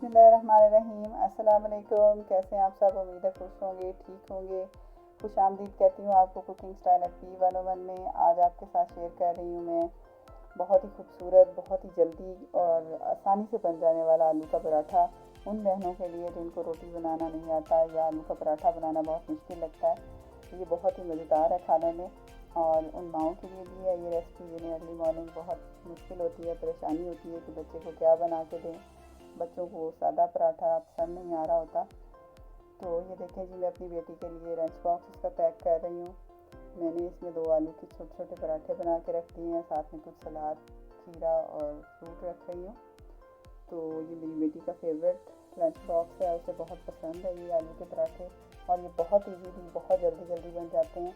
बिस्मिल्लाहिर्रहमानिर्रहीम। अस्सलाम वालेकुम। कैसे हैं आप सब? उम्मीद है खुश होंगे, ठीक होंगे। खुश आमदीद कहती हूँ आपको कुकिंग स्टाइल एट P101 में। आज आपके साथ शेयर कर रही हूँ मैं बहुत ही खूबसूरत, बहुत ही जल्दी और आसानी से बन जाने वाला आलू का पराठा उन बहनों के लिए जिनको रोटी बनाना नहीं आता या आलू का पराठा बनाना बहुत मुश्किल लगता है। तो ये बहुत ही मज़ेदार है खाने में, और उन माओं के लिए भी है ये रेसिपी जिन्हें अर्ली मॉर्निंग बहुत मुश्किल होती है, परेशानी होती है कि बच्चे को क्या बना के दें। बच्चों को सादा पराठा पसंद नहीं आ रहा होता। तो ये देखें जी, मैं अपनी बेटी के लिए लंच बॉक्स इसका पैक कर रही हूँ। मैंने इसमें 2 आलू के छोटे छोटे पराठे बना के रख दिए हैं, साथ में कुछ सलाद, खीरा और फ्रूट रख रही हूँ। तो ये मेरी बेटी का फेवरेट लंच बॉक्स है, उसे बहुत पसंद है ये आलू के पराठे, और ये बहुत ईजीली बहुत जल्दी जल्दी बन जाते हैं।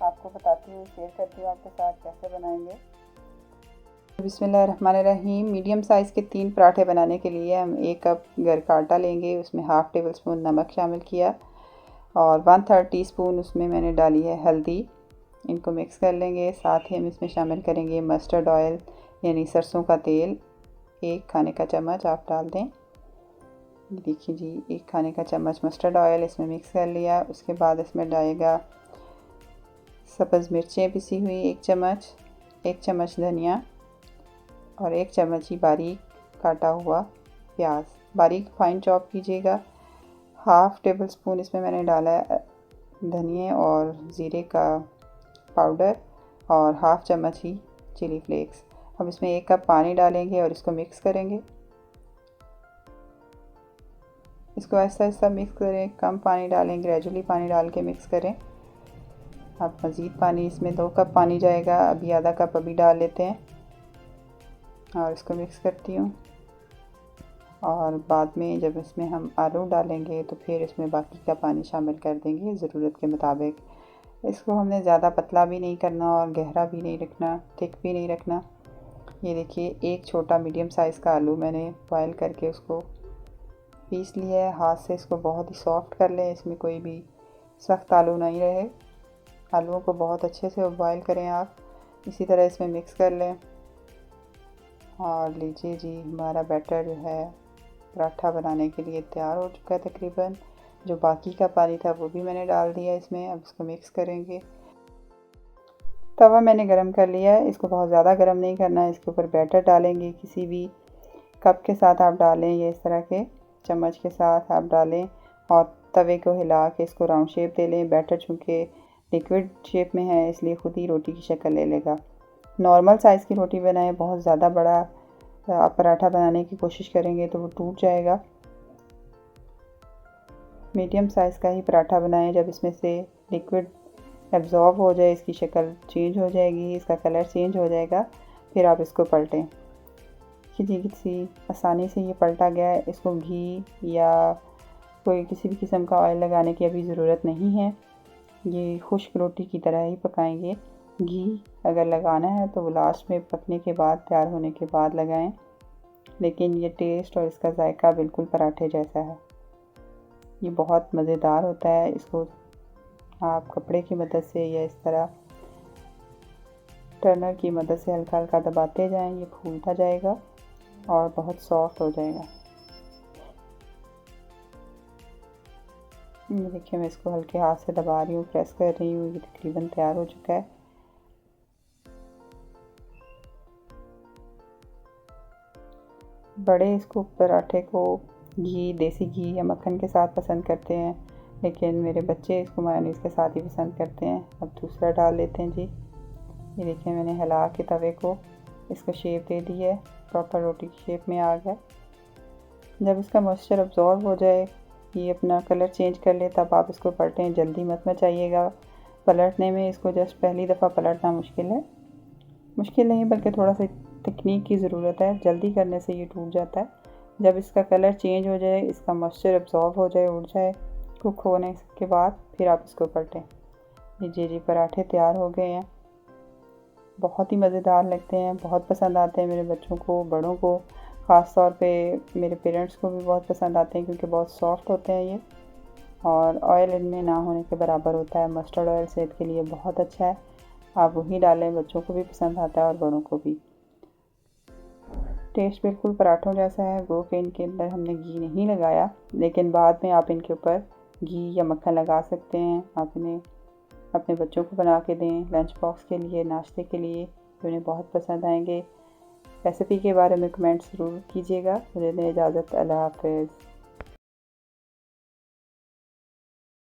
आपको बताती हूँ, शेयर करती हूँ आपके साथ कैसे बनाएंगे। बिस्मिल्लाहिर्रहमानिर्रहीम। मीडियम साइज़ के 3 पराठे बनाने के लिए हम 1 कप घर का आटा लेंगे, उसमें हाफ़ टेबल स्पून नमक शामिल किया और 1/3 टीस्पून उसमें मैंने डाली है हल्दी। इनको मिक्स कर लेंगे। साथ ही हम इसमें शामिल करेंगे मस्टर्ड ऑयल यानी सरसों का तेल, 1 खाने का चम्मच आप डाल दें। देखिए जी, 1 खाने का चम्मच मस्टर्ड ऑयल इसमें मिक्स कर लिया। उसके बाद इसमें डालेगा सब्ज़ मिर्चें पिसी हुई 1 चम्मच, 1 चम्मच धनिया और 1 चम्मच ही बारीक काटा हुआ प्याज, बारीक फाइन चॉप कीजिएगा। हाफ़ टेबल स्पून इसमें मैंने डाला है धनिया और ज़ीरे का पाउडर और हाफ़ चम्मच ही चिली फ्लेक्स। अब इसमें 1 कप पानी डालेंगे और इसको मिक्स करेंगे। इसको ऐसा ऐसा मिक्स करें, कम पानी डालें, ग्रेजुअली पानी डाल के मिक्स करें। अब मज़ीद पानी, इसमें 2 कप पानी जाएगा, अभी आधा कप अभी डाल लेते हैं और इसको मिक्स करती हूँ। और बाद में जब इसमें हम आलू डालेंगे तो फिर इसमें बाकी का पानी शामिल कर देंगे ज़रूरत के मुताबिक। इसको हमने ज़्यादा पतला भी नहीं करना और गहरा भी नहीं रखना, थिक भी नहीं रखना। ये देखिए, 1 छोटा मीडियम साइज़ का आलू मैंने बॉयल करके उसको पीस लिया है। हाथ से इसको बहुत ही सॉफ्ट कर लें, इसमें कोई भी सख्त आलू नहीं रहे। आलूओं को बहुत अच्छे से बॉयल करें आप। इसी तरह इसमें मिक्स कर लें। और लीजिए जी, हमारा बैटर जो है पराठा बनाने के लिए तैयार हो चुका है तकरीबन। जो बाकी का पानी था वो भी मैंने डाल दिया इसमें। अब इसको मिक्स करेंगे। तवा मैंने गरम कर लिया है, इसको बहुत ज़्यादा गरम नहीं करना है। इसके ऊपर बैटर डालेंगे, किसी भी कप के साथ आप डालें या इस तरह के चम्मच के साथ आप डालें और तवे को हिला के इसको राउंड शेप दे लें। बैटर चूँकि लिक्विड शेप में है इसलिए ख़ुद ही रोटी की शक्ल ले लेगा। नॉर्मल साइज़ की रोटी बनाएं, बहुत ज़्यादा बड़ा आप पराठा बनाने की कोशिश करेंगे तो वो टूट जाएगा। मीडियम साइज़ का ही पराठा बनाएं। जब इसमें से लिक्विड एब्जॉर्ब हो जाए, इसकी शक्ल चेंज हो जाएगी, इसका कलर चेंज हो जाएगा, फिर आप इसको पलटें। किसी आसानी से ये पलटा गया है। इसको घी या कोई किसी भी किस्म का ऑयल लगाने की अभी ज़रूरत नहीं है। ये खुश्क रोटी की तरह ही पकाएंगे। घी अगर लगाना है तो वो लास्ट में पकने के बाद, तैयार होने के बाद लगाएं, लेकिन ये टेस्ट और इसका जायका बिल्कुल पराठे जैसा है। ये बहुत मज़ेदार होता है। इसको आप कपड़े की मदद से या इस तरह टर्नर की मदद से हल्का हल्का दबाते जाएं, ये फूलता जाएगा और बहुत सॉफ्ट हो जाएगा। ये देखिए, मैं इसको हल्के हाथ से दबा रही हूँ, प्रेस कर रही हूँ। ये तकरीबन तैयार हो चुका है। बड़े इसको पराठे को घी, देसी घी या मक्खन के साथ पसंद करते हैं, लेकिन मेरे बच्चे इसको मेयोनीज़ के साथ ही पसंद करते हैं। अब दूसरा डाल लेते हैं जी। ये देखिए, मैंने हिला के तवे को इसको शेप दे दी है, प्रॉपर रोटी की शेप में आ गया। जब इसका मॉइस्चर अब्जॉर्ब हो जाए, ये अपना कलर चेंज कर ले, तब आप इसको पलटें। जल्दी मत मचाइएगा पलटने में। इसको जस्ट पहली दफ़ा पलटना मुश्किल है, मुश्किल नहीं बल्कि थोड़ा सा तकनीक की ज़रूरत है। जल्दी करने से ये टूट जाता है। जब इसका कलर चेंज हो जाए, इसका मॉइस्चर अब्जॉर्ब हो जाए, उड़ जाए कुक होने के बाद, फिर आप इसको पलटें। लीजिए जी, पराठे तैयार हो गए हैं। बहुत ही मज़ेदार लगते हैं, बहुत पसंद आते हैं मेरे बच्चों को, बड़ों को, ख़ास तौर पे मेरे पेरेंट्स को भी बहुत पसंद आते हैं क्योंकि बहुत सॉफ्ट होते हैं ये, और ऑयल इनमें ना होने के बराबर होता है। मस्टर्ड ऑयल सेहत के लिए बहुत अच्छा है, आप वही डालें, बच्चों को भी पसंद आता है और बड़ों को भी। टेस्ट बिल्कुल पराठों जैसा है वो कि इनके अंदर हमने घी नहीं लगाया, लेकिन बाद में आप इनके ऊपर घी या मक्खन लगा सकते हैं। आप इन्हें अपने बच्चों को बना के दें लंच बॉक्स के लिए, नाश्ते के लिए, तो उन्हें बहुत पसंद आएंगे। रेसिपी के बारे में कमेंट ज़रूर कीजिएगा। मुझे दें इजाज़त। अल्लाह हाफ़िज़।